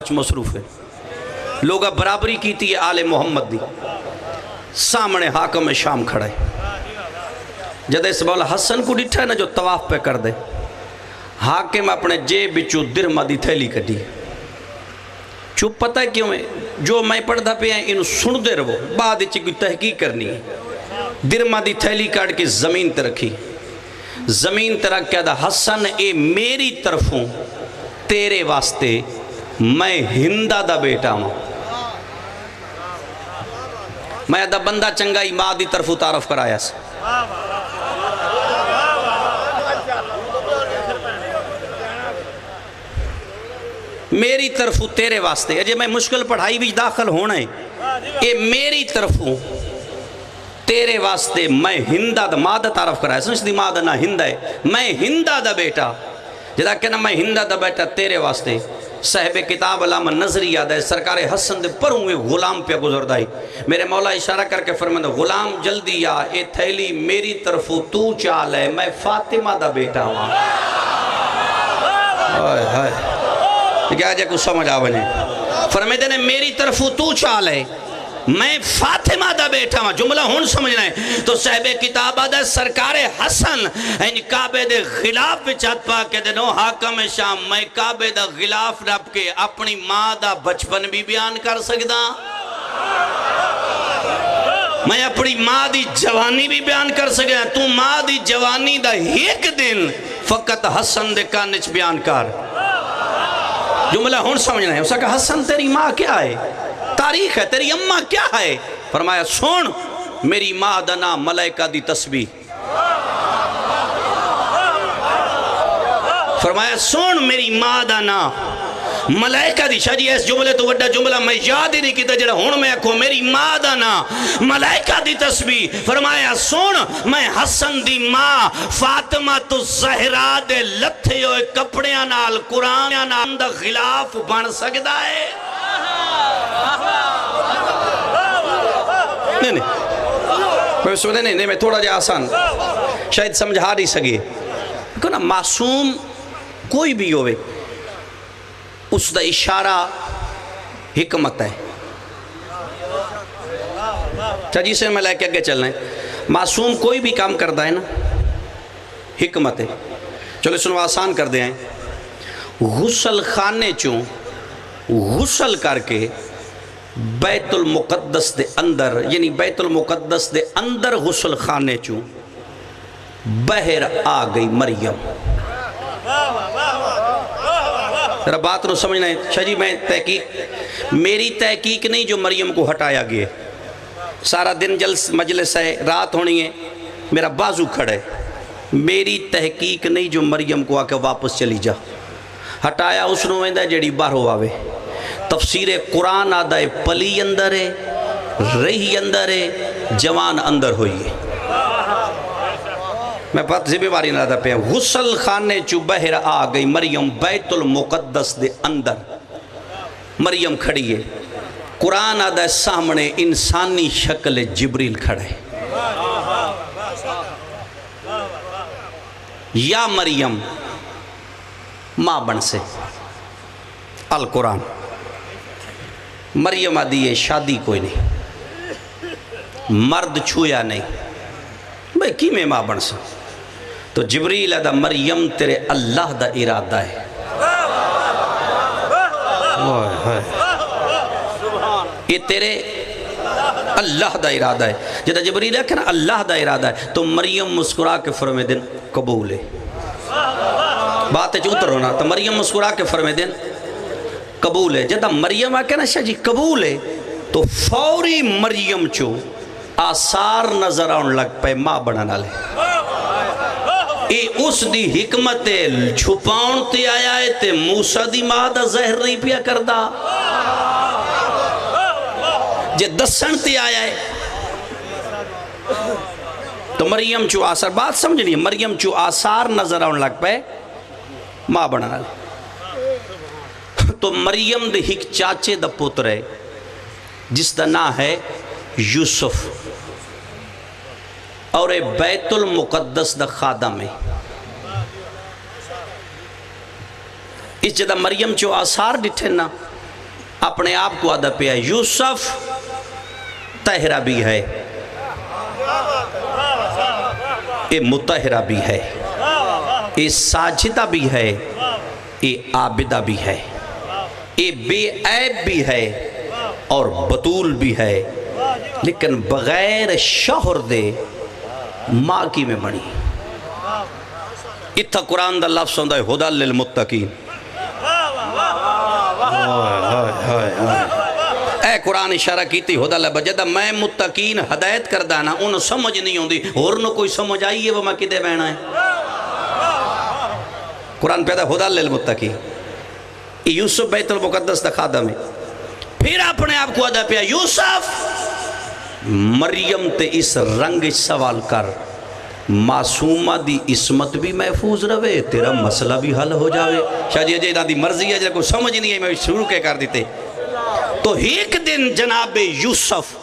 مصروف ہے لوگا برابری کی تھی آل محمد دی سامنے حاکم شام کھڑا ہے جدہ اس مولا حسن کو ڈٹھا ہے نا جو طواف پہ کر دے حاکم اپنے جیب بچو درمہ دی تھیلی کٹی چوپ پتہ ہے کیوں ہے جو میں پڑھ دا پہ ہیں انہوں سن دے رہو بعد اچھی کوئی تحقیق کرنی ہے درمہ دی تھیلی کاٹ کے زمین تے رکھی زمین تے رکھ کے دا حسن اے میری طرفوں تیرے واسطے میں ہندہ دا بیٹا ہوں میں دا بندہ چنگائی ماں دی طرف تعارف کرایا سے میری طرف تیرے واسطے اجے میں مشکل پڑھائی بھی داخل ہونا ہے اے میری طرف تیرے واسطے میں ہندہ دا ماں دا تعارف کرایا سمجھ دی ماں دا نہ ہندہ ہے میں ہندہ دا بیٹا جدا کہنا میں ہندہ دا بیٹا تیرے واسطے صاحب کتاب علامہ نظری یاد ہے سرکار حسن دے پروں میں غلام پہ گزر دائی میرے مولا اشارہ کر کے فرمائے غلام جلدی یا اے تھیلی میری طرف تو چال ہے میں فاطمہ دا بیٹا ہوں کیا جائے کچھ سمجھ آونے فرمائے دینے میری طرف تو چال ہے میں فاطمہ دا بیٹا ہوں جملہ ہون سمجھنا ہے تو صاحب کتاب دا سرکار حسن ان کعبے دے غلاف پہ چاہت پا کے دنو حاکم شام میں کعبے دا غلاف رب کے اپنی ماں دا بچپن بھی بیان کر سکتا میں اپنی ماں دی جوانی بھی بیان کر سکتا تو ماں دی جوانی دا ایک دن فقط حسن دے کانچ بیان کر جملہ ہون سمجھنا ہے اسا کہا حسن تیری ماں کیا ہے تاریخ ہے تیری اماں کیا ہے فرمایا سن میری ماں دا نام ملائکہ دی تسبیح فرمایا سن میری ماں دا نام ملائکہ دی شاہ جی اس جملے تو وڈا جملہ میں یاد ہی نہیں کیتا جڑا ہون میں اکھو میری ماں دا نام ملائکہ دی تسبیح فرمایا سن میں حسن دی ماں فاطمہ تو زہرا دے لتھے ہوئے کپڑیاں نال قرآن نال دا غلاف بن سکدا ہے نہیں میں تھوڑا جا آسان شاید سمجھا نہیں سکے نا معصوم کوئی بھی ہوئے اس دا اشارہ حکمت ہے چاہیے سے میں لے کے آگے چلنا ہے معصوم کوئی بھی کام کرتا ہے نا حکمت ہے چلو سنو آسان کر دیں غسل خانے چوں غسل کر کے بیت المقدس دے اندر یعنی بیت المقدس دے اندر غسل خانے چوں بہر آ گئی مریم ذرا بات نو سمجھنا ہے شاہ جی میں تحقیق میری تحقیق نہیں جو مریم کو ہٹایا گیا سارا دن مجلس ہے رات ہونی ہے میرا بازو کھڑے میری تحقیق نہیں جو مریم کو آ کے واپس چلی جا ہٹایا اس نو ویندہ جیڑی باہرو آوے تفسیر قرآن آدھا ہے پلی اندر ہے رہی اندر ہے جوان اندر ہوئی ہے میں بات زبی باری نہ آدھا پہ ہیں غسل خانے چو بہر آ گئی مریم بیت المقدس دے اندر مریم کھڑی ہے قرآن آدھا ہے سامنے انسانی شکل جبریل کھڑے یا مریم ماں بن سے القرآن مریم آدھی ہے شادی کوئی نہیں مرد چھویا نہیں بھئی کی میں ماں بن سا تو جبریل آدھا مریم تیرے اللہ دا ارادہ ہے یہ تیرے اللہ دا ارادہ ہے جدہ جبریل ہے کہ نا اللہ دا ارادہ ہے تو مریم مسکرا کے فرمے دن قبول ہے بات ہے جو اتر ہونا تو مریم مسکرا کے فرمے دن قبول ہے جدہ مریم آکے نا شاہ جی قبول ہے تو فوری مریم چو آثار نظر آن لگ پہ ماں بڑھانا لے اے اس دی حکمت چھپاؤن تے آیا ہے تے موسیٰ دی ماں دا زہر نہیں پیا کردہ جے دسن تے آیا ہے تو مریم چو آثار بات سمجھنی ہے مریم چو آثار نظر آن لگ پہ ماں بڑھانا لے تو مریم دے ہک چاچے دا پتر ہے جس دا نا ہے یوسف اور بیت المقدس دا خادم ہے اس جدہ مریم چو آثار ڈٹھے نا اپنے آپ کو آدھا پیا یوسف طاہرہ بھی ہے، یہ مطہرہ بھی ہے، یہ ساجدہ بھی ہے، یہ عابدہ بھی ہے، یہ بے عیب بھی ہے اور بطول بھی ہے، لیکن بغیر شوہر دے ماں کی میں بنی۔ اتھا قرآن دا لفظ ہوندہ ہے ہدی للمتقین۔ اے قرآن اشارہ کیتی ہدی للمتقین، جدہ میں متقین ہدایت کردانا انہوں سمجھ نہیں ہوندی، اور نو کوئی سمجھ آئیے وہ میں کدے بہنا ہے۔ قرآن پیدا ہدی للمتقین، یوسف بیت المقدس دا خادم ہے۔ پھر اپنے آپ کو ادا پیا یوسف مریم تے اس رنگ سوال کر، معصومہ دی عصمت بھی محفوظ رہے، تیرا مسئلہ بھی حل ہو جاوے۔ شاید یہ جیدہ دی مرضی ہے، جب کوئی سمجھ نہیں ہے میں شروع کے کر دیتے۔ تو ایک دن جناب یوسف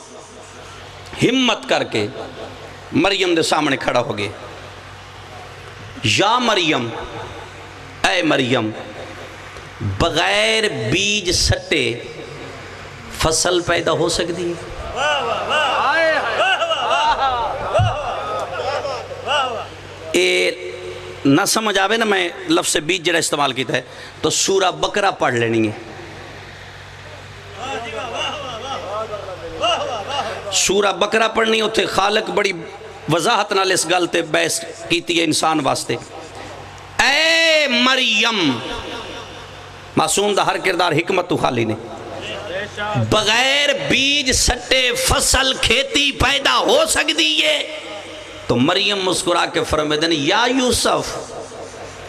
ہمت کر کے مریم دے سامنے کھڑا ہو گئے۔ یا مریم، اے مریم، بغیر بیج سٹے فصل پیدا ہو سکتی ہے؟ اے نہ سمجھ آوے نا میں لفظ بیج جڑا استعمال کیتا ہے تو سورہ بقرہ پڑھ لینی ہے۔ سورہ بقرہ پڑھنی ہوتے خالق بڑی وضاحت نال اس گلتے بحث کیتی ہے انسان واسطے۔ اے مریم، معصوم دا ہر کردار حکمت تو خالی نے، بغیر بیج سٹے فصل کھیتی پیدا ہو سکتی ہے؟ تو مریم مسکرا کے فرمائے یا یوسف،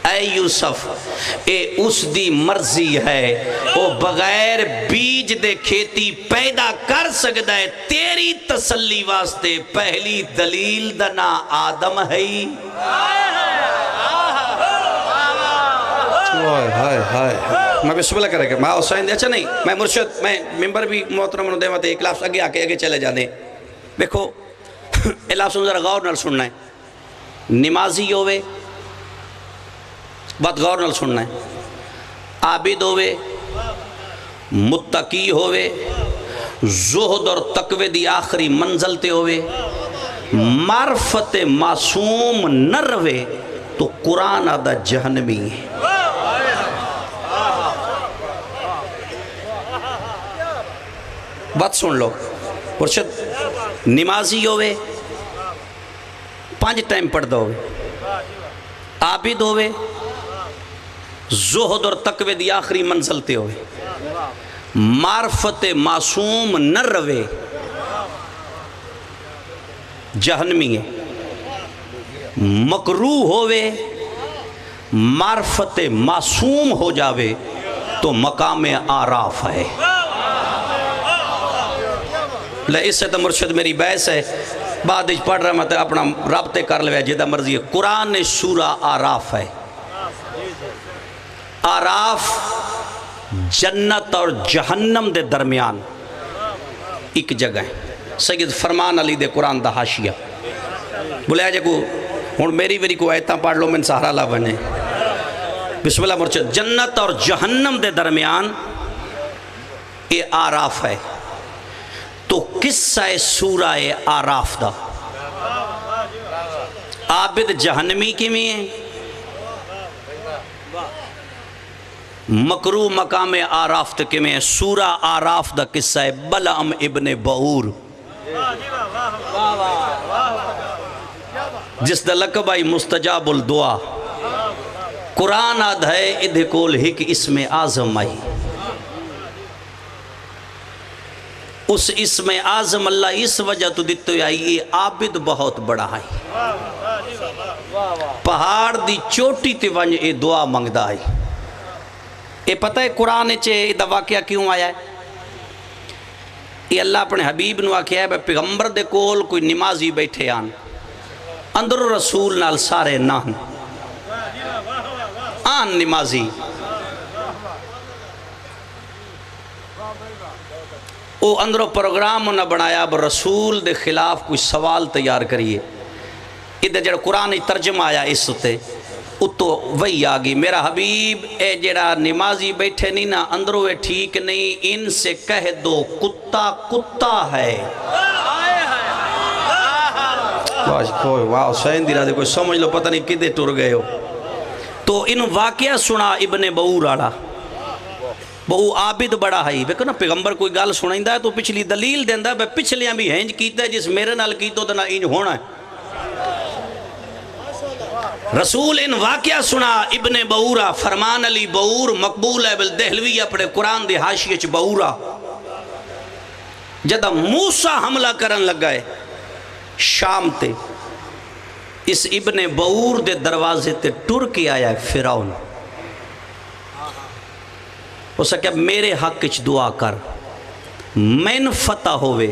اے یوسف، اے اس دی مرضی ہے، وہ بغیر بیج دے کھیتی پیدا کر سکتا ہے۔ تیری تسلی واسطے پہلی دلیل دنا آدم ہے۔ میں بسم اللہ کرے گا، میں حسین اچھا نہیں، میں مرشد، میں ممبر بھی محترم انہوں دیواتے ایک لفظ آگے آگے چلے جانے۔ دیکھو اے لفظ ذرا غور نال سننا ہے، نمازی ہوئے بات غور نال سننا ہے، عابد ہوئے، متقی ہوئے، زہد اور تقوی دی آخری منزل تے ہوئے، معرفت معصوم نہ روے تو قرآن آدھا جہنمی ہے۔ بات سن لو، مرشد نمازی ہوئے، 5 ٹائم پڑھ دو ہوئے، عابد ہوئے، زہد اور تقوی دی آخری منزل تے ہوئے، معرفت معصوم نہ روے جہنمی ہے، مکروہ ہوئے، معرفت معصوم ہو جاوے تو مقام آراف ہے۔ اس سے تو مرشد میری بحث ہے، بعد اچھ پڑھ رہا میں تو اپنا رابطے کر لیا جدہ مرضی ہے۔ قرآن سورہ آراف ہے، آراف جنت اور جہنم دے درمیان ایک جگہ ہے۔ سید فرمان علی دے قرآن دا حاشیہ بولے آجے کو ہون میری کو آیتاں پڑھ لو من سہارا لا بنے۔ بسم اللہ مرشد، جنت اور جہنم دے درمیان یہ آراف ہے۔ تو قصہ سورہ آراف دا عابد جہنمی کی میں ہے، مکروہ مقام آراف تک میں ہے۔ سورہ آراف دا قصہ ہے بلعم ابن بعور، جس دا لقب آئی مستجاب الدعا۔ قرآن آدھ ہے ادھے کول ہک اسم اعظم آئی، اس اسم اعظم اللہ اس وجہ تو دیتے آئی یہ عابد بہت بڑا ہے، پہاڑ دی چوٹی تے ونج اے دعا منگدا ہے۔ اے پتہ ہے قرآن چے دا واقعہ کیوں آیا ہے؟ یہ اللہ اپنے حبیب نو آکھیا ہے پیغمبر دے کول کوئی نمازی بیٹھے اندر رسول نال سارے آن نمازی، او اندروں پروگرام نہ بنایا اب رسول دے خلاف کوئی سوال تیار کریے۔ ادھر جڑا قرآن ترجمہ آیا اس تے اتو وہی آگی میرا حبیب اے جڑا نمازی بیٹھے نہیں نا اندروں اے ٹھیک نہیں، ان سے کہہ دو کتا کتا ہے۔ واہ حسین دی رازے کوئی سمجھ لو پتہ نہیں کدے ٹر گئے ہو۔ تو ان واقعہ سنا ابن بؤور آڑا، بہو عابد بڑا ہے بیکو نا پیغمبر کوئی گال سنائندہ ہے تو پچھلی دلیل دیندہ ہے پچھلیاں بھی ہینج کیتا ہے جس میرے نال کیتو تو نہ انج ہونا ہے۔ رسول ان واقعہ سنا ابن بؤورا فرمان علی بؤور مقبول ہے بالدہلوی اپنے قرآن دے حاشیے چ بؤورا جدہ موسیٰ حملہ کرن لگا ہے شام تے اس ابن بؤور دے دروازے تے ٹر کے آیا ہے فرعون۔ اس کہ میرے حق اچ دعا کر میں فتح ہوئے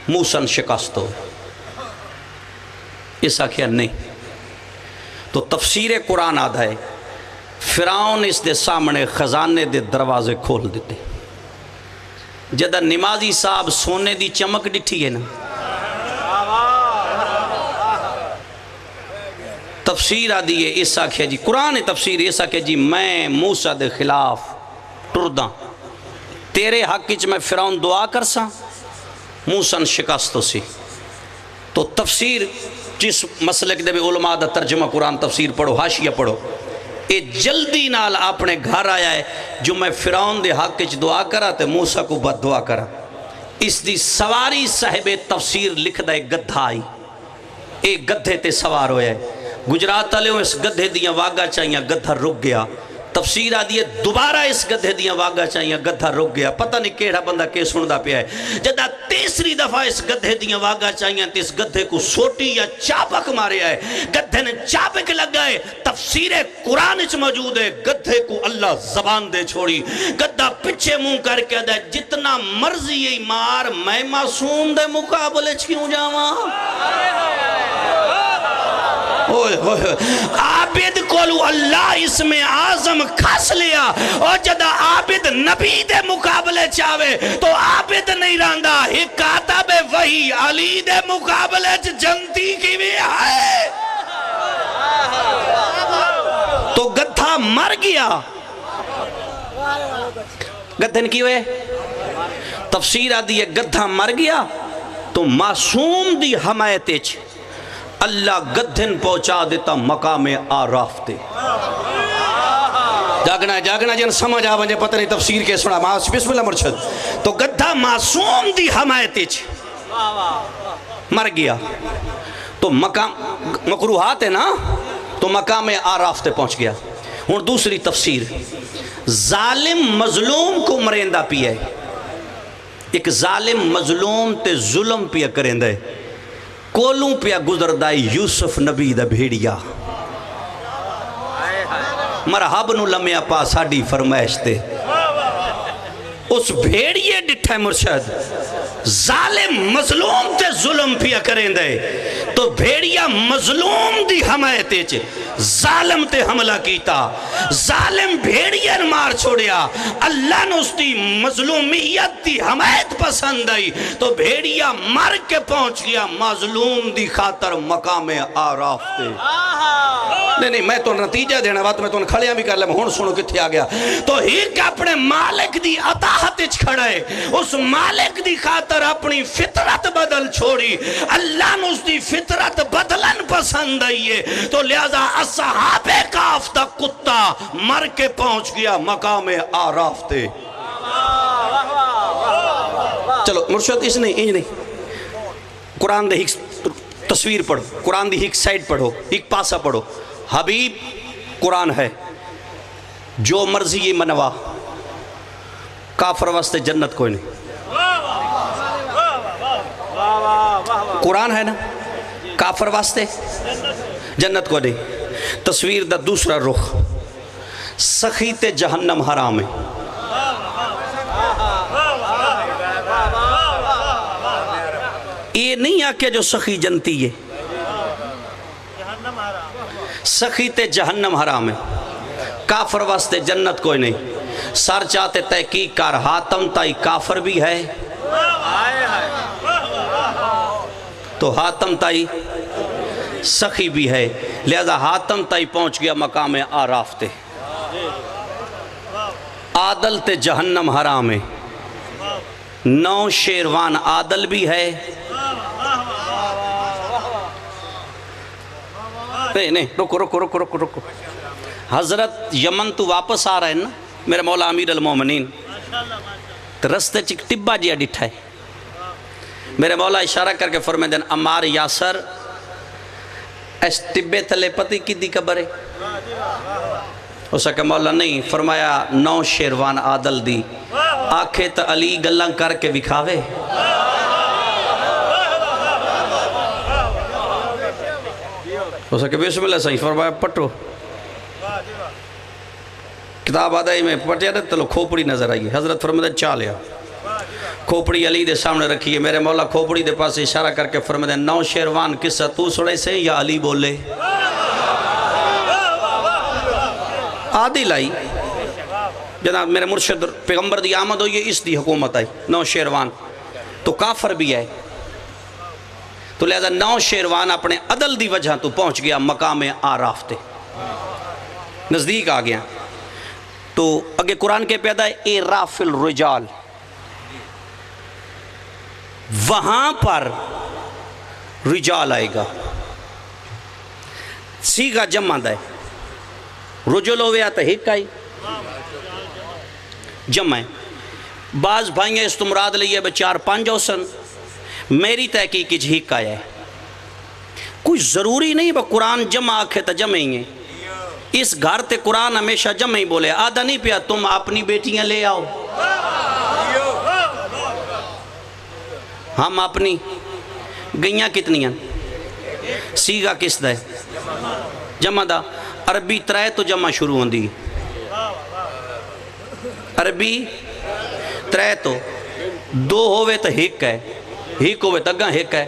موسیٰ شکست ہو۔ اس آخیا نہیں تو تفسیر قرآن آدھا ہے فرعون اس دے سامنے خزانے دے دروازے کھول دیتے جدہ نمازی صاحب سونے دی چمک ڈٹھی ہے نا تفسیر آدھی ہے اس آخیا جی قرآن تفسیر اس آخیا جی میں موسیٰ دے خلاف ٹرداں تیرے حق اچ میں فرعون دعا کرساں موسیٰ شکست ہو سی۔ تو تفسیر جس مسلک دے بھی علماء دا ترجمہ قرآن تفسیر پڑھو حاشیہ پڑھو اے جلدی نال اپنے گھر آیا ہے جو میں فرعون دے حق اچ دعا کرا تے موسیٰ کو بد دعا کرا۔ اس دی سواری صاحب تفسیر لکھ دے گدھا آئی ایک گدھے تے سوار ہویا ہے گجرات علیوں اس گدھے دیاں واگا چاہیاں گدھا رک گیا۔ تفسیر آدھی ہے دوبارہ اس گدھے دیاں واگا چاہیاں گدھا رک گیا۔ پتہ نہیں کیڑا بندہ کے سندہ پیا ہے جدہ تیسری دفعہ اس گدھے دیاں واگا چاہیاں تو اس گدھے کو سوٹی یا چاپک مارے آئے گدھے نے چاپک لگ گئے۔ تفسیر قرآن اچ موجود ہے گدھے کو اللہ زبان دے چھوڑی گدھا پچھے منہ کر کے دے جتنا مرضی یہ مار میں معصوم دے مقابلے کیوں جاواں۔ عابد کولو اللہ اس میں اعظم کھس لیا اور جدہ عابد نبی دے مقابلے چاہوے تو عابد نہیں راندہ ایک کاتب وحی علی دے مقابلے جنتی کی بھی ہے تو گدھا مر گیا۔ گدھن کی ہوئے تفسیر آدھی ہے گدھا مر گیا تو معصوم دی حمایت اچ اللہ گدھن پہنچا دیتا مقام آراف تے۔ جاگنا جن سمجھ آوانجے پتہ نہیں تفسیر کے سنا بسم اللہ مرشد تو گدھا معصوم دی حمایت اچ مر گیا تو مقام مکروہات ہے نا تو مقام آراف تے پہنچ گیا۔ اور دوسری تفسیر ظالم مظلوم کو مریندہ پیا ہے ایک ظالم مظلوم تے ظلم پیا کریندہ ہے کولوں پیا گزردائی یوسف نبی دا بھیڑیا مرحب نو لمیا پا ساڑی فرمائش تے اس بھیڑیے ڈٹھے مرشد ظالم مظلوم تے ظلم پیا کریں دے تو بھیڑیا مظلوم دی حمایت چے ظالم تے حملہ کیتا ظالم بھیڑیا مار چھوڑیا اللہ نے اس دی مظلومیت دی حمایت پسند آئی تو بھیڑیا مر کے پہنچ گیا مظلوم دی خاطر مقام آراف تے۔ نہیں میں تو نتیجہ دینا بات میں تو کھڑیاں بھی کر لیں ہون سنو کتھے آ گیا تو ایک اپنے مالک دی اطاعت اچ کھڑا ہے اس مالک دی خاطر اپنی فطرت بدل چھوڑی اللہ نے اس دی فطرت بدلن پسند آئی ہے تو لہذا اصحاب کاف دا کتا مر کے پہنچ گیا مقام آراف تے۔ چلو مرشد اس نہیں قرآن دے ایک تصویر پڑھو قرآن دی ایک سائٹ پڑھو ایک پاسا پڑھو حبیب قرآن ہے جو مرضی یہ منوا کافر واسطے جنت کوئی نہیں قرآن ہے نا کافر واسطے جنت کو نہیں۔ تصویر دا دوسرا رخ سخیت جہنم حرام ہے یہ نہیں آکے جو سخی جنتی ہے سخیت جہنم حرام ہے کافر واسطے جنت کوئی نہیں۔ سر چاہتے تحقیق کار حاتم تائی کافر بھی ہے تو حاتم تائی سخی بھی ہے لہذا حاتم تائی پہنچ گیا مقام آراف تے عادل تے جہنم حرام ہے 9 شیروان عادل بھی ہے نہیں رکو حضرت یمن تو واپس آ رہا ہے نا میرے مولا امیر المومنین تو رستے چک ٹبا جیا ڈٹھا ہے میرے مولا اشارہ کر کے فرمائے دن امار یاسر اس ٹبے تھلے پتی کی دی قبر ہے اسے کہ مولا نہیں فرمایا 9 شیروان عادل دی آنکھیں تا علی گلنگ کر کے بکھاوے اسے کہ بسم اللہ صحیح فرمایا پٹو کتاب آدھائی میں پٹیا رہے تلو کھوپڑی نظر آئی حضرت فرمائے چالیا کھوپڑی علی دے سامنے رکھی ہے میرے مولا کھوپڑی دے پاس اشارہ کر کے فرمائے 9 شیروان قصہ تو سڑے سے یا علی بولے آدھی لائی جناب میرے مرشد پیغمبر دی آمد ہوئی ہے اس دی حکومت آئی 9 شیروان تو کافر بھی ہے تو لہذا 9 شیروان اپنے عدل دی وجہ تو پہنچ گیا مقام آراف تے نزدیک آ گیا تو اگے قرآن کے پیدا ہے اعراف الرجال وہاں پر رجال آئے گا سیگا جمع ہے رجل ہوئے آتا ہک آئی جمع ہے بعض بھائییں اس تو مراد لئیے بے 4-5 ہوسن میری تحقیق کی ہک آیا ہے کوئی ضروری نہیں وہ قرآن جمع آکھے تا جمع ہی ہیں اس گھر تے قرآن ہمیشہ جمع ہی بولے آدھا نہیں پیا تم اپنی بیٹیاں لے آؤ ہم اپنی گئیاں کتنی ہیں سیگا کس دا ہے جمع دا عربی 3 تو جمع شروع ہوں دی عربی 3 تو 2 ہوئے تو ہک ہے ہک ہوئے تو اگاں ہک ہے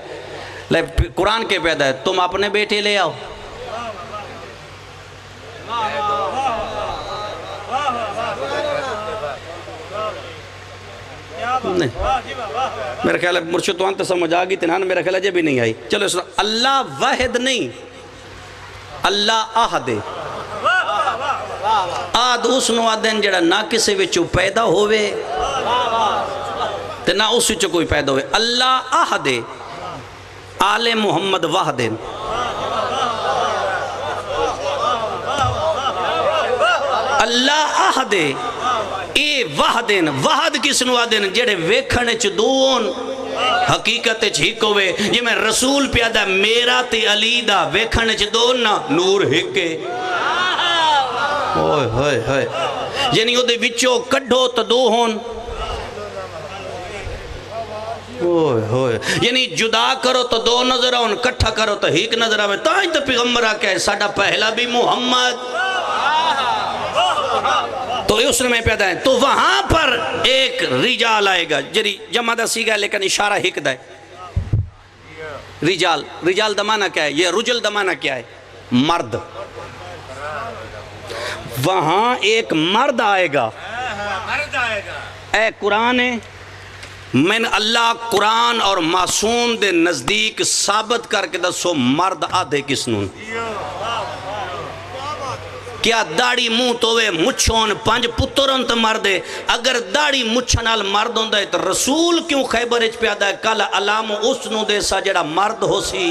قرآن کے پیدا ہے تم اپنے بیٹے لے آؤ نہیں میرا خیال ہے مرشد تو انت سمجھ آگی تنہاں میرا خیال ہے جب بھی نہیں آئی چلو اس اللہ واحد نہیں اللہ آہد آد اس نو آدھن جڑا نہ کسے وچو پیدا ہوئے تے نہ اس وچو کوئی پیدا ہوئے اللہ آہد آل محمد واحد اللہ آہد اے وحدن وحد کس نو آدن جڑے ویکھنے چ دون حقیقت چھک ہوئے یہ میں رسول پیادا میرا تے علی دا ویکھنے چ دون نا نور ہکے اوئے ہوئے ہوئے یعنی او دے وچو کڈھو تو دو ہون اوئے ہوئے یعنی جدا کرو تو دو نظر آؤں کٹھا کرو تو ہیک نظر آئے تاں تو پیغمبر آکے ہے ساڑھا پہلا بھی محمد تو اس میں پیدا ہے تو وہاں پر ایک رجال آئے گا جری جمع دا سیگا لیکن اشارہ ہک دا ہے رجال رجال دمانہ کیا ہے یہ رجل دمانہ کیا ہے مرد وہاں ایک مرد آئے گا اے قرآن میں اللہ قرآن اور معصوم دے نزدیک ثابت کر کے دسو مرد آدھے کس نون کیا داڑی منہ توے مچھون 5 پتروں تو مردے اگر داڑی مچھنال مرد ہوندہ ہے تو رسول کیوں خیبر اچ پیادا ہے کل علام اس نو دے سا جڑا مرد ہو سی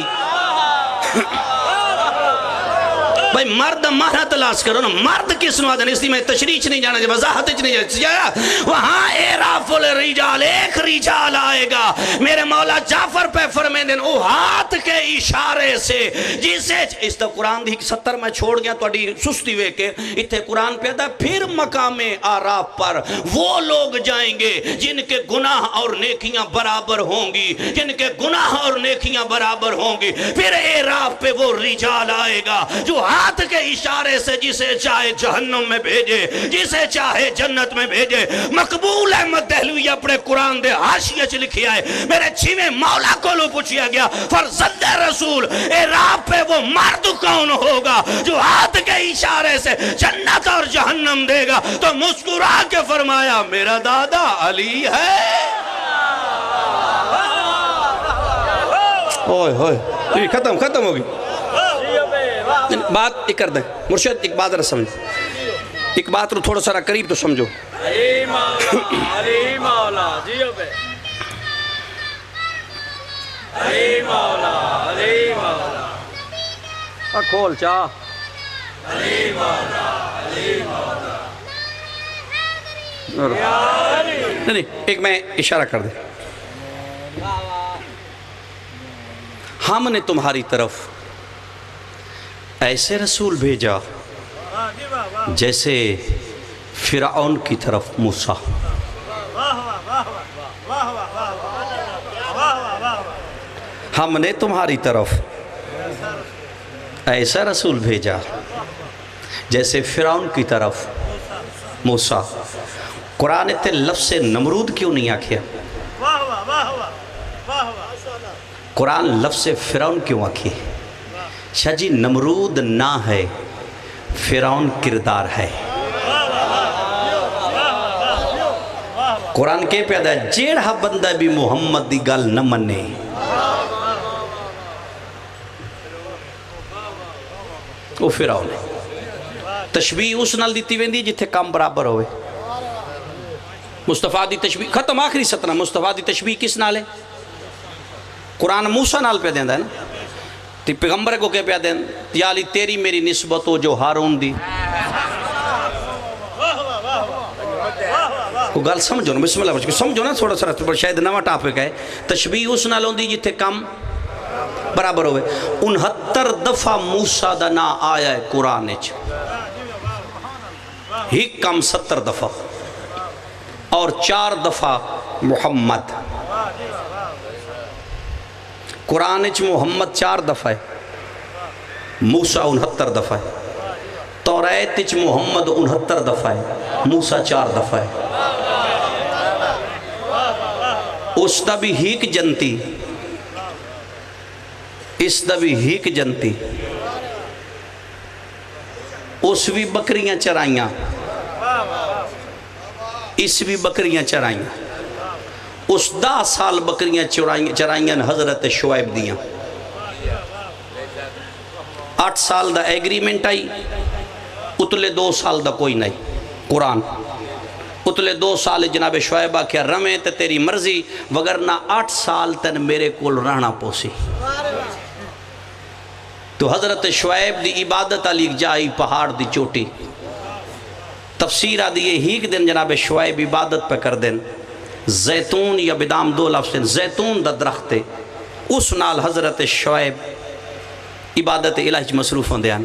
بھائی مرد مارا تلاش کرو نا مرد کس نو آدھن اس لیے میں تشریح نہیں جانا جب وضاحت نہیں جانا وہاں اعراف الرجال ایک رجال آئے گا میرے مولا جعفر پہ فرمائے دن او ہاتھ کے اشارے سے جسے اس تو قرآن دی 70 میں چھوڑ گیا تو اڈی سستی ہوئے کہ اتھے قرآن پیدا پھر مقام آراف پر وہ لوگ جائیں گے جن کے گناہ اور نیکیاں برابر ہوں گی جن کے گناہ اور نیکیاں برابر ہوں گی پھر اعراف پہ وہ رجال آئے گا جو ہاتھ کے اشارے سے جسے چاہے جہنم میں بھیجے جسے چاہے جنت میں بھیجے مقبول احمد دہلوی اپنے قرآن دے حاشیہ چ لکھیا ہے میرے چھویں مولا کو لو پوچھیا گیا فرزند رسول اعراف پہ وہ مرد کون ہوگا جو ہاتھ کے اشارے سے جنت اور جہنم دے گا تو مسکرا کے فرمایا میرا دادا علی ہے اوئے ہوئے ختم ہوگی بات ایک کر دیں مرشد، ایک بات رہا سمجھ، ایک بات رو تھوڑا سارا قریب تو سمجھو. علی مولا جیو بے، علی مولا کھول چاہ، علی مولا نہیں ایک میں اشارہ کر دیں. ہم نے تمہاری طرف ایسے رسول بھیجا جیسے فرعون کی طرف موسیٰ. ہم نے تمہاری طرف ایسا رسول بھیجا جیسے فرعون کی طرف موسیٰ. قرآن تے لفظ نمرود کیوں نہیں آکھیا؟ قرآن لفظ فرعون کیوں آکھے؟ شاہ جی نمرود نہ ہے، فرعون کردار ہے. قرآن کے پیدا ہے جیڑا بندہ بھی محمد دی گل نہ منے وہ فرعون ہے. تشبیح اس نال دیتی ویندی جتھے کام برابر ہوئے. مصطفیٰ دی تشبیح ختم آخری ستنہ. مصطفیٰ دی تشبیح کس نال ہے؟ قرآن موسیٰ نال پہ دیندہ ہے نا. تی پیغمبر کو کیا پہ دیندہ یا علی تیری میری نسبت ہو جو ہارون دی. وہ گل سمجھو نا، بسم اللہ بچ کے سمجھو نا تھوڑا سا شاید نوہ ٹاپک ہے. تشبیح اس نال ہوندی جتھے کم برابر ہوئے. 69 دفعہ موسیٰ دا نا آیا ہے قرآن اچ، ہی کم 70 دفعہ اور 4 دفعہ محمد. قرآن اچ محمد 4 دفعہ ہے، موسیٰ 69 دفعہ ہے. توریت اچ محمد 69 دفعہ ہے، موسیٰ 4 دفعہ ہے. اس دا بھی ہیک جنتی، اس دا بھی ہیک جنتی، اس بھی بکریاں چرائیاں، اس بھی بکریاں چرائیاں. اس 10 سال بکریاں چرائیاں حضرت شعیب دیاں. 8 سال دا ایگریمنٹ آئی، اتلے 2 سال دا کوئی نہیں. قرآن اتلے 2 سال جناب شعیبہ کیا رمیں تے تیری مرضی، وگرنہ 8 سال تن میرے کول رہنا پوسی. تو حضرت شعیب دی عبادت علی جائی پہاڑ دی چوٹی. تفسیر آدھی ہی دن جناب شعیب عبادت پہ کر دیں. زیتون یا بدام 2 لفظ ہیں. زیتون دا درخت ہے، اس نال حضرت شعیب عبادت الہی مصروف ہوں دیان.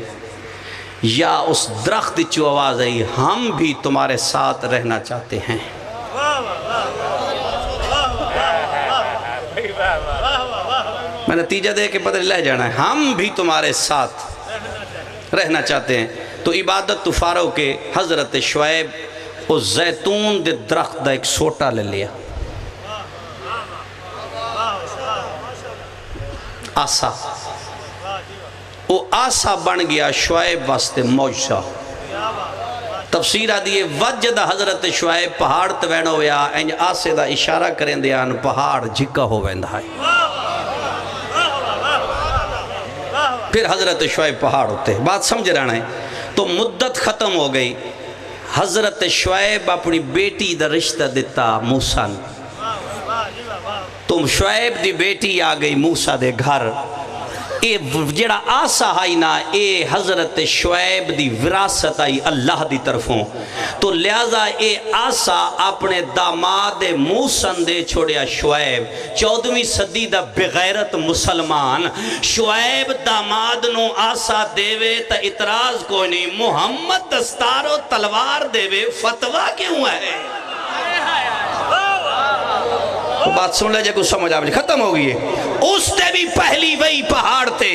یا اس درخت چو آواز آئی ہم بھی تمہارے ساتھ رہنا چاہتے ہیں. میں نتیجہ دے کے بدل لے جانا ہے، ہم بھی تمہارے ساتھ رہنا چاہتے ہیں. تو عبادت تو فارغ کے حضرت شعیب اس زیتون دے درخت دا ایک سوٹا لے لیا، آسا. وہ آسا بن گیا شعیب واسطے معجزہ. تفسیر آدھی وجد حضرت شعیب پہاڑ توین ہویا انج آسے دا اشارہ کریں دیان پہاڑ جھکا ہو ویندہ ہے. پھر حضرت شعیب پہاڑ ہوتے ہیں. بات سمجھ رہنا ہے. تو مدت ختم ہو گئی. حضرت شعیب اپنی بیٹی دا رشتہ دیتا موسیٰ. تم شعیب دی بیٹی آ گئی موسیٰ دے گھر. اے جڑا آسا آئی نا اے حضرت شعیب دی وراثت آئی اللہ دی طرفوں. تو لہذا اے آسا اپنے داماد موسیٰ دے چھوڑیا شعیب. 14ویں صدی دا بغیرت مسلمان شعیب داماد نو آسا دیوے تا اعتراض کوئی نہیں. محمد دستار و تلوار دیوے فتوہ کیوں ہے؟ وہ بات سن لے جائے کچھ سمجھ آئے ختم ہو گئی ہے. اس تے بھی پہلی وہی پہاڑ تے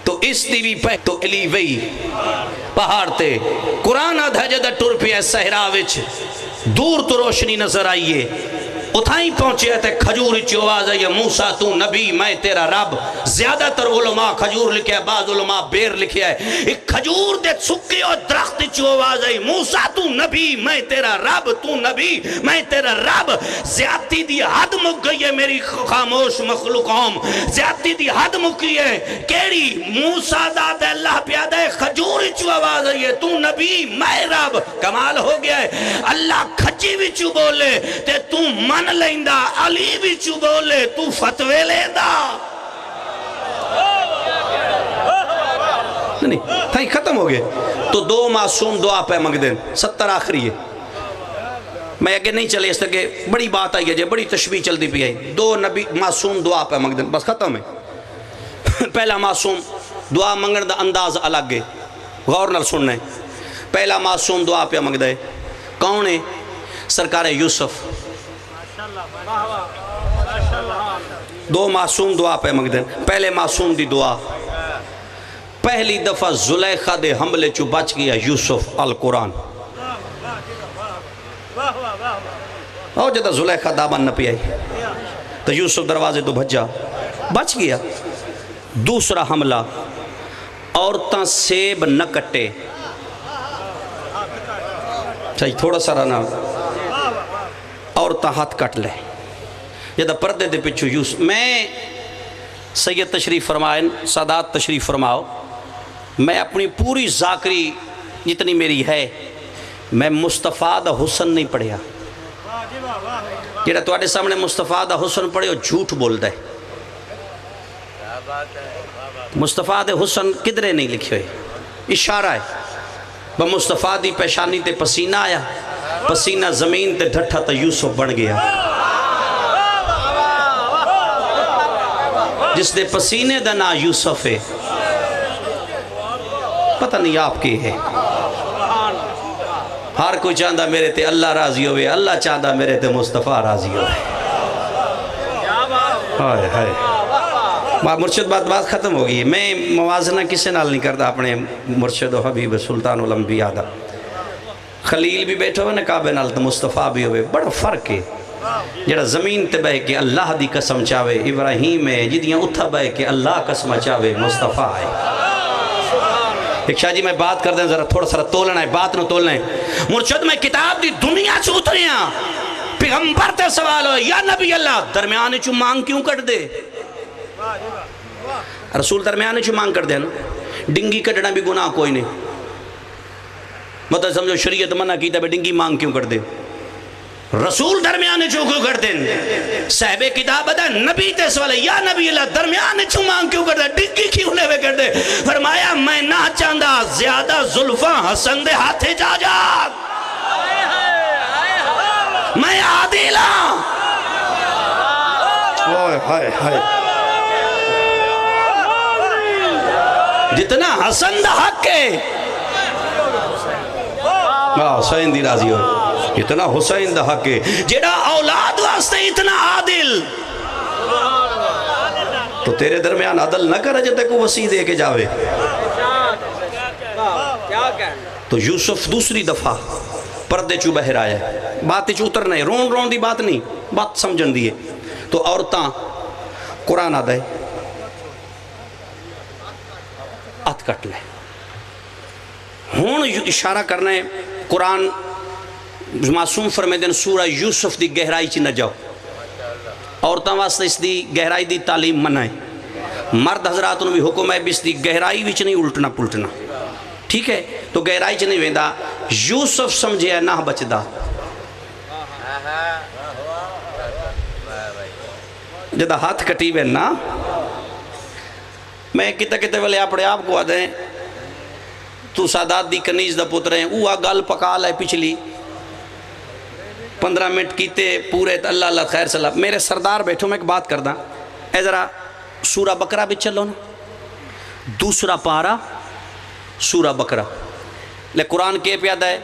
تو اس تے بھی تو علی وہی پہاڑ تے. قرآن آدھا جدہ ٹر پیا صحرا وچ دور تو روشنی نظر آئیے اتھائیں پہنچے تے کھجور چی آواز ہے موسیٰ تو نبی میں تیرا رب. زیادہ تر علماء کھجور لکھے ہے، بعض علماء بیر لکھے ہے. ایک کھجور دے سکے اور درخت چی آواز ہے موسیٰ تو نبی میں تیرا رب، تو نبی میں تیرا رب. زیادتی دی حد مک گئی ہے میری خاموش مخلوقوں، زیادتی دی حد مکی ہے. کیڑی موسیٰ داد اللہ پیادہ ہے کھجور چی آواز ہے تو نبی میں رب. کمال ہو گیا ہے. اللہ کھجی بھی چو بولے تے تو من لیندہ، علی بھی چو بولے تو فتوے لیندہ. نہیں تھائیں ختم ہو گئے. تو دو معصوم دعا پہ منگ دیں. 70 آخری ہے. میں اگے نہیں چلے اس طرح بڑی بات آئی ہے، بڑی تشبیح چل دی پی آئی. دو نبی معصوم دعا پہ منگ دیں، بس ختم ہے. پہلا معصوم دعا منگن دا انداز الگ ہے، غور نال سننے. پہلا معصوم دعا پہ منگ دے کون ہے؟ سرکار یوسف. دو معصوم دعا پہ منگ دیں. پہلے معصوم دی دعا، پہلی دفعہ زلیخہ دے حملے چو بچ گیا یوسف. القرآن او جدہ زلیخہ دامن نہ پی آئی تو یوسف دروازے تو بھجا بچ گیا. دوسرا حملہ، عورتاں سیب نہ کٹے. چاہیے تھوڑا سا رہنا، عورتاں ہاتھ کٹ لے. جدہ پردے دے پچھو یوسف. میں سید تشریف فرمائیں، سادات تشریف فرماؤ. میں اپنی پوری ذاکری جتنی میری ہے میں مصطفیٰ دا حسن نہیں پڑھیا. جڑا تواڈے سامنے مصطفیٰ دا حسن پڑھے وہ جھوٹ بول دے. مصطفیٰ دے حسن کدرے نہیں لکھے ہوئے، اشارہ ہے. وہ مصطفیٰ دی پیشانی تے پسینہ آیا، پسینہ زمین تے ڈھٹھا تا یوسف بن گیا. جس دے پسینے دا نا یوسف ہے. پتہ نہیں آپ کی ہے. ہر کوئی چاہندہ میرے تے اللہ راضی ہوئے، اللہ چاہندہ میرے تے مصطفیٰ راضی ہوئے. ہائے ہائے مرشد بات ختم ہو گئی. میں موازنہ کسے نال نہیں کرتا اپنے مرشد و حبیب سلطان الانبیاء دا. خلیل بھی بیٹھے ہوئے نا کعبے نال تو مصطفیٰ بھی ہوئے. بڑا فرق ہے. جڑا زمین تے بہ کے اللہ دی قسم چاہے ابراہیم ہے، جدیاں اتھا بہ کے اللہ قسم چاہے مصطفیٰ ہے. ایک شاہ جی میں بات کر دیں ذرا تھوڑا سا تولنا ہے، بات نو تولنا ہے. مرشد میں کتاب دی دنیا چ اتریاں پیغمبر تے سوال ہو یا نبی اللہ درمیان چو مانگ کیوں کٹ دے؟ رسول درمیان چو مانگ کر دے نا. ڈنگی کٹنا بھی گناہ کوئی نہیں. مطلب سمجھو شریعت منع کیتا بے ڈنگی مانگ کیوں کر دے؟ رسول درمیان چو کیوں کر دیں؟ صاحب کتاب بتا نبی تے سوال ہے یا نبی اللہ درمیان چو مانگ کیوں کر دے؟ ڈنگی کیوں نے کر دے؟ فرمایا میں نہ چاندہ زیادہ ظلفاں حسن دے ہاتھے جا جا. میں عادل ہاں. ہائے ہائے جتنا حسن دا حق ہے حسین دی راضی ہو، اتنا حسین دا حق ہے. جیڑا اولاد واسطے اتنا عادل، تو تیرے درمیان عدل نہ کر جب تک وہ وسیع دے کے جاوے. تو یوسف دوسری دفعہ پردے چو بہر آیا. بات چو اتر نہیں، رون دی بات نہیں، بات سمجھن دیئے. تو عورتاں قرآن آدھے ات کٹ لے. ہون اشارہ کرنے قرآن معصوم فرمے دن سورہ یوسف دی گہرائی چی نہ جاؤ. عورتاں واسطے اس دی گہرائی دی تعلیم منائے. مرد حضرات انہوں بھی حکم ہے اس دی گہرائی وچ نہیں الٹنا پلٹنا. ٹھیک ہے تو گہرائی چ نہیں ویندہ. یوسف سمجھے ہے نہ بچدا. جدہ ہاتھ کٹی وے نا میں کتے والے اپنے آپ کو آدھیں تو سادات دی کنیز دا پتر ہیں اوہ گل پکا لائے پچھلی 15 منٹ کیتے پورے اللہ اللہ خیر صلاح. میرے سردار بیٹھو میں ایک بات کردہ اے ذرا سورہ بقرہ بھی چلو نا. دوسرا پارا سورہ بقرہ لے قرآن کے پیادہ ہے.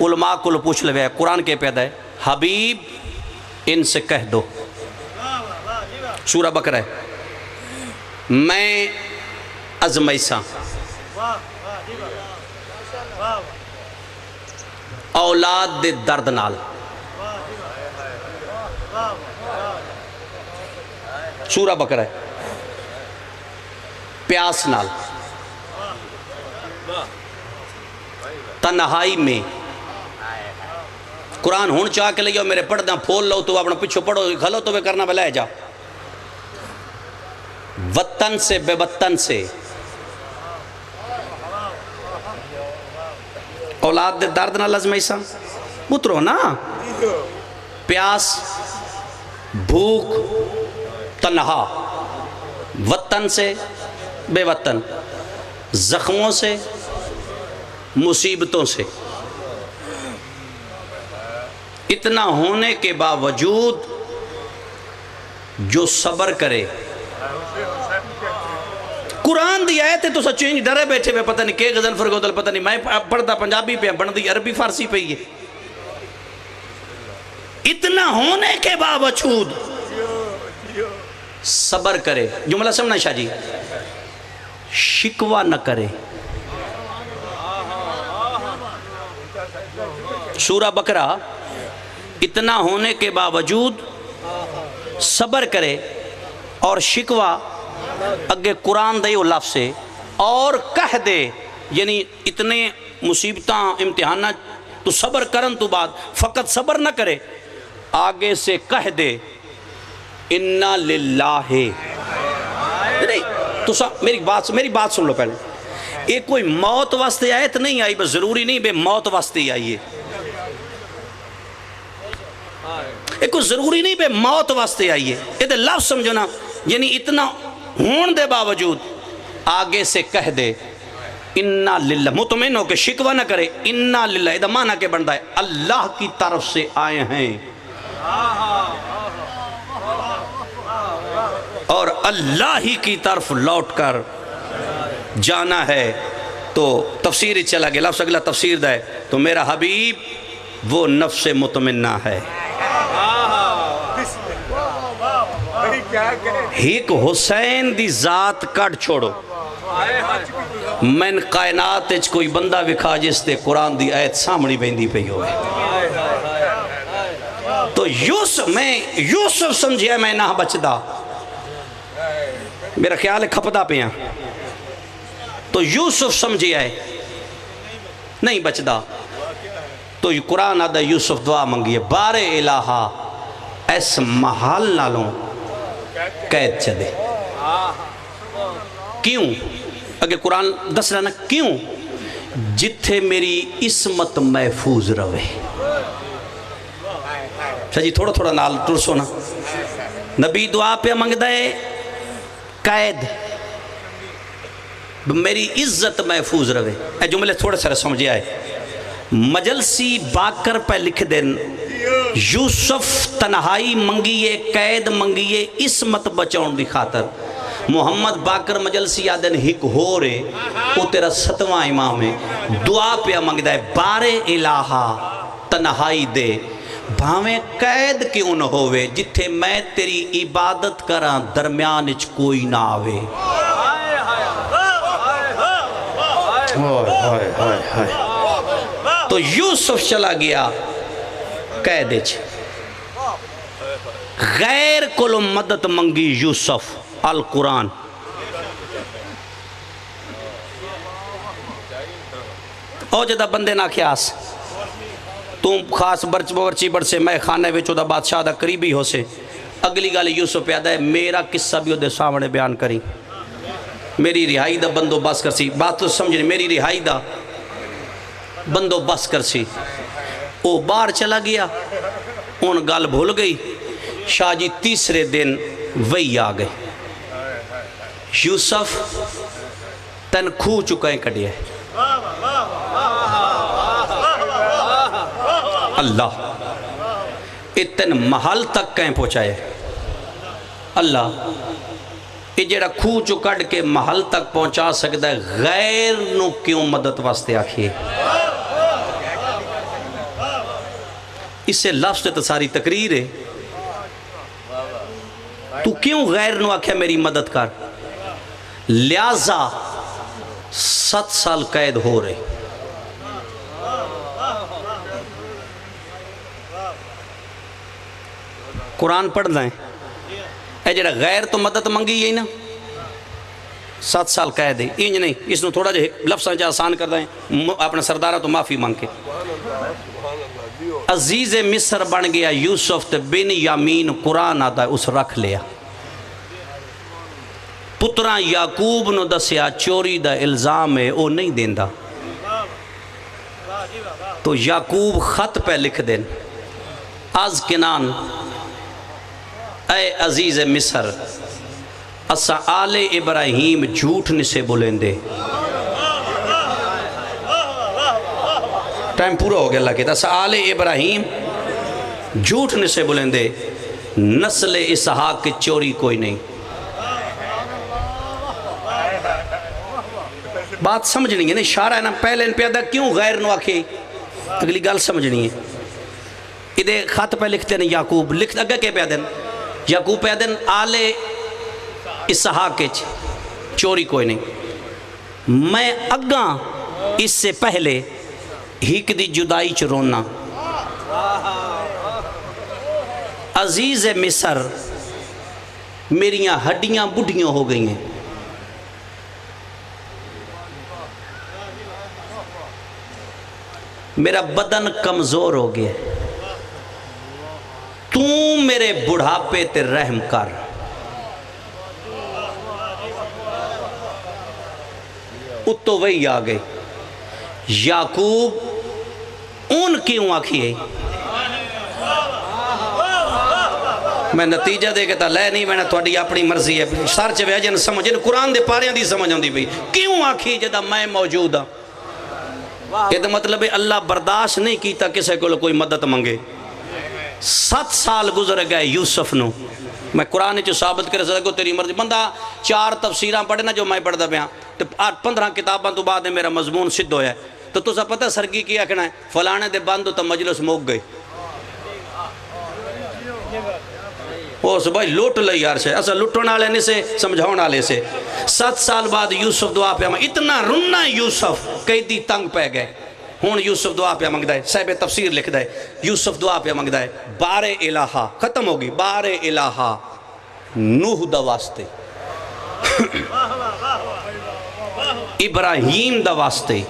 علماء کو پوچھ لے قرآن کے پیادہ ہے. حبیب ان سے کہہ دو. سورہ بقرہ ہے میں ازمیساں اولاد دے درد نال. سورہ بقرہ ہے، پیاس نال تنہائی میں قرآن ہون چاہ کے لے جاؤ میرے پڑھ دیں پھول لو تو اپنا پچھو پڑھو کھلو تو وہ کرنا بلائے جاؤ وطن سے بے وطن سے اولاد دے درد نہ لازم ایسا اترو نا پیاس بھوک تنہا وطن سے بے وطن زخموں سے مصیبتوں سے اتنا ہونے کے باوجود جو صبر کرے قرآن دی آیت ہے تو سچو ہی ڈرے بیٹھے ہوئے پتہ نہیں کہ غزل فرگودل پتہ نہیں میں پڑھتا پنجابی پہ بندی عربی فارسی پہ ہی ہے اتنا ہونے کے باوجود صبر کرے جملہ سمجھنا شاہ جی شکوہ نہ کرے سورہ بقرہ اتنا ہونے کے باوجود صبر کرے اور شکوہ اگے قرآن دے لفظ سے اور کہہ دے یعنی اتنے مصیبتاں امتحانات تو صبر کرن تو بعد فقط صبر نہ کرے آگے سے کہہ دے اِنَّا لِلَّهِ نہیں تو میری بات سن لو پہلے یہ کوئی موت واسطے آیت نہیں آئی بس ضروری نہیں بے موت واسطے ہی آئی ہے یہ کوئی ضروری نہیں بے موت واسطے آئی ہے یہ دے لفظ سمجھو نا یعنی اتنا ہون دے باوجود آگے سے کہہ دے اِنَّا لِلَّهِ مطمئن ہو کہ شکوہ نہ کرے اِنَّا لِلَّهِ یہ دا معنی کے بندہ ہے اللہ کی طرف سے آئے ہیں اور اللہ ہی کی طرف لوٹ کر جانا ہے تو تفسیر چلا گیا لفظ اگلا تفسیر دا ہے تو میرا حبیب وہ نفس مطمئنہ ہے ایک حسین دی ذات کٹ چھوڑو من کائنات اچ کوئی بندہ وکھا جس تے قرآن دی آیت سامنی بیندی پہ ہوئے تو یوسف سمجھیا میں نہ بچدا میرا خیال ہے کھپتا پہ ہیں تو یوسف سمجھیا ہے نہیں بچدا تو یہ قرآن آدھا یوسف دعا منگی ہے بار الہا ایس محال نالوں قید چدے کیوں اگر قرآن دس رہنا کیوں جتھے میری عصمت محفوظ روے شاہ جی تھوڑا تھوڑا نال ترسو نا نبی دعا پہ منگ دے قید میری عزت محفوظ روے اے جملے تھوڑے سارے سمجھے آئے مجلسی باکر پہ لکھ دین یوسف تنہائی منگیے قید منگیے عصمت بچاؤں دی خاطر محمد باکر مجلسی آدن ہک ہو رے وہ تیرا 7واں امام ہے دعا پہ منگ دے بار الہا تنہائی دے بھاویں قید کیوں نہ ہوئے جتھے میں تیری عبادت کراں درمیان اچ کوئی نہ آوے تو یوسف چلا گیا قید اچ غیر کلو مدد منگی یوسف القرآن او جدہ بندے نہ کیاس تم خاص برچی برچے میں خانے وچو دا بادشاہ دا قریبی ہو سے اگلی گالی یوسف پیدا ہے میرا قصہ بھی دے سامنے بیان کریں میری رہائی دا بندو بس کر سی بات تو سمجھیں میری رہائی دا بندو بس کر سی او بار چلا گیا ان گال بھول گئی شاہ جی تیسرے دن وہی آ گئے یوسف تن کھو چکا ہے کڑیا ہے اللہ اتن محل تک کہیں پہنچائے اللہ یہ جڑا کھو چکڑ کے محل تک پہنچا سکتا ہے غیر نو کیوں مدد واسطے آکھئے اس سے لفظ تے ساری تقریر ہے تو کیوں غیر نو آکھے میری مدد کر لہذا 7 سال قید ہو رہے قرآن پڑھ دیں اے جڑا غیر تو مدد منگی یہی نا 7 سال قید ہے انج نہیں اس نے تھوڑا جہے لفظاں جا آسان کر دیں اپنے سردارہ تو معافی مانگ کے عزیز مصر بن گیا یوسف تے بن یامین قرآن آتا ہے اس رکھ لیا پتران یعقوب نو دسیا چوری دا الزام ہے او نہیں دیندہ تو یعقوب خط پہ لکھ دیں از کنان اے عزیز مصر اسا آل ابراہیم جھوٹ نسے بولیں دے ٹائم پورا ہو گیا اللہ کہتا اسا آل ابراہیم جھوٹ نسے بولیں دے نسل اسحاق کی چوری کوئی نہیں بات سمجھنی ہے نا اشارہ ہے نا پہلے ان پیدا کیوں غیر نو آکھے اگلی گال سمجھنی ہے ادھے خط پہ لکھتے ہیں یعقوب لکھتے اگہ کے پیدا یعقوب پیدا آل اسحاق کے چوری کوئی نہیں میں اگاں اس سے پہلے ہیک دی جدائی چ رونا عزیز مصر میریاں ہڈیاں بڑھیاں ہو گئی ہیں میرا بدن کمزور ہو گیا تو میرے بڑھاپے تے رحم کر اتو وہی آگئے یعقوب ان کیوں آکھیے میں نتیجہ دے کے تا لے نہیں میں نے تھوڑی اپنی مرضی ہے سار چے ویجن سمجھیں قرآن دے پاریاں دی سمجھ آن دی بھی کیوں آکھی جدہ میں موجود ہاں یہ تو مطلب ہے اللہ برداشت نہیں کیتا کسے کو کوئی مدد منگے 7 سال گزر گئے یوسف نو میں قرآن چو ثابت کرے سکتا کہ تیری مرضی بندہ 4 تفسیران پڑھے نا جو میں پڑھ دا بیاں تو 15 کتاباں تو بعد میرا مضمون صد ہویا ہے تو تو سا پتہ سرگی کیا کہنا ہے فلانے دے باندو تا مجلس موک گئی وہ سو بھائی لوٹ لئی یار سے ایسا لٹون آلے نہیں سے سمجھاؤن آلے سے 7 سال بعد یوسف دعا پہ ہمیں اتنا رننا یوسف قیدی تنگ پہ گئے ہون یوسف دعا پہ مانگ دائے صاحب تفسیر لکھ دائے یوسف دعا پہ مانگ دائے بار الہا ختم ہوگی بار الہا نوح دا واسطے ابراہیم دا واسطے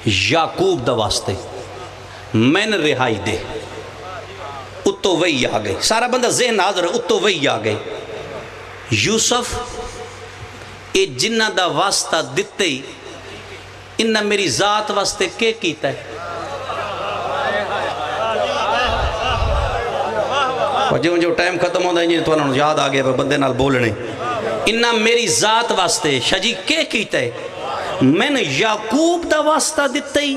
یعقوب دا واسطے میں نے رہائی دے اتو وہی آگئے سارا بندہ ذہن حاضر ہے اتو وہی آگئے یوسف اے جنہ دا واسطہ دیتے ہی انہا میری ذات واسطے کے کیتا ہے اور جو ٹائم ختم ہوتا ہے تو انہوں یاد آگئے بندے نال بولنے انہا میری ذات واسطے شجی کے کیتا ہے میں نے یعقوب دا واسطہ دیتے ہی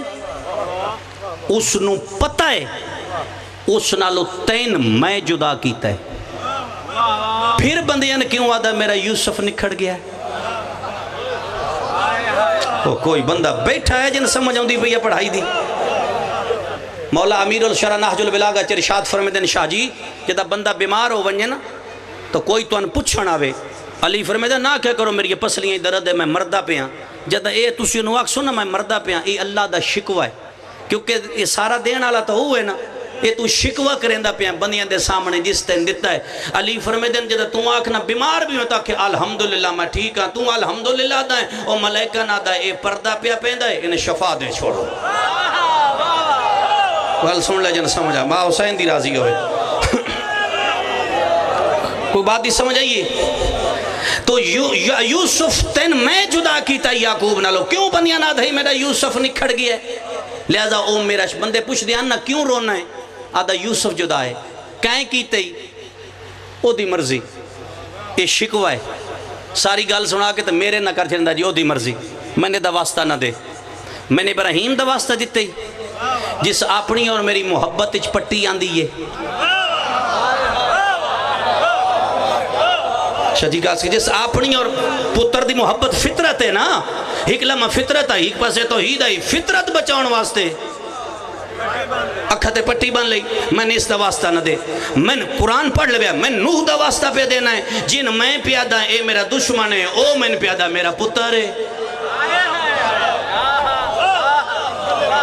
اس نو پتہ ہے اس نالو تین میں جدا کیتا ہے پھر بندیاں نے کیوں آدھا میرا یوسف نکھڑ گیا ہے وہ کوئی بندہ بیٹھا ہے جن سمجھ آؤں دی بھئی پڑھائی دی مولا امیر الشرع نحج البلاغہ چرشاد فرمیدن شاہ جی جدہ بندہ بیمار ہو ونجے نا تو کوئی تو ان پچھن آوے علی فرمیدن نہ کہہ کرو میری پسلیاں درد ہے میں مردہ پہ ہاں جدہ اے تسی نواق سننا میں مردہ پہ ہاں اے اللہ دا شکوہ ہے کیونکہ یہ سارا دین آلا تو ہوئے نا یہ تو شکوہ کرندہ پہ بندیاں دے سامنے جس تین دیتا ہے علی فرمیدن جدہ تو آکھنا بیمار بھی ہوتا کہ الحمدللہ میں ٹھیک ہاں تو الحمدللہ دائیں او ملائکہ نہ دائیں اے پردہ پہ پیندہ ہے انہیں شفا دے چھوڑو وال سن لے جن سمجھا ماں حسین دی راضی ہوئے کوئی بات دی سمجھ آئیے تو یوسف تین میں جدا کیتا یعقوب نہ لو کیوں بندیاں نہ دھائی میرا یوسف نکھڑ گیا ہے لہذا او میرا بندے پوچھ دیا نہ کیوں رونا ہے آدھا یوسف جدا ہے کہیں کیتے ہی او دی مرضی یہ شکوہ ہے ساری گال سنا کے تو میرے نہ کر چندہ جی او دی مرضی میں نے دا واسطہ نہ دے میں نے ابراہیم دا واسطہ دیتے ہی جس اپنی اور میری محبت اچ پٹی آندی ہے شجی گال سے جس اپنی اور پتر دی محبت فطرت ہے نا ایک لمحہ فطرت ہے ایک پاسے توحید ہے فطرت بچاؤن واسطے اکھتے پٹی بن لئی میں نے اس دا واسطہ نہ دے میں قرآن پڑھ لیا میں نوح دا واسطہ پہ دینا ہے جن میں پیادہ اے میرا دشمن ہے او میں پیادہ میرا پتر ہے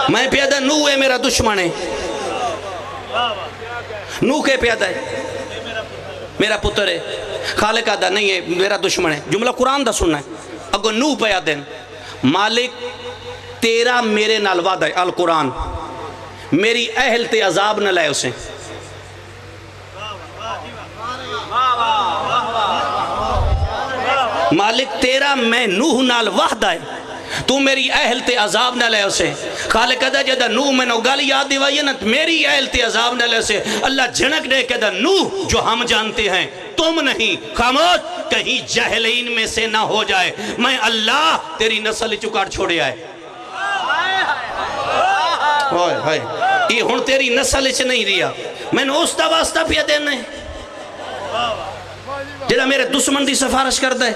میں پیادہ نوح ہے میرا دشمن ہے نوح کے پیدا ہے میرا پتر ہے خالق آدھا نہیں ہے میرا دشمن ہے جملہ قرآن دا سننا ہے اگو نوح پیا دین مالک تیرا میرے نال وعدہ ہے القرآن میری اہل تے عذاب نہ لائے اسے مالک تیرا میں نوح نال وعدہ ہے تو میری اہل تے عذاب نہ لے اسے خالق کہتا جدہ نوح میں نو گال یاد دیوائی نا میری اہل تے عذاب نہ لے اسے اللہ جھنک دے کہتا نوح جو ہم جانتے ہیں تم نہیں خاموش کہیں جہلین میں سے نہ ہو جائے میں اللہ تیری نسل چکار چھوڑے آئے یہ ہن تیری نسل چ نہیں ریا میں نے اس دا واسطہ پیا دینا ہے جدہ میرے دشمن دی سفارش کر دے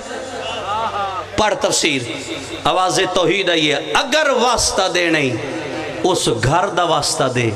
پڑھ تفسیر آواز توحید آئی ہے اگر واسطہ دے نہیں اس گھر دا واسطہ دے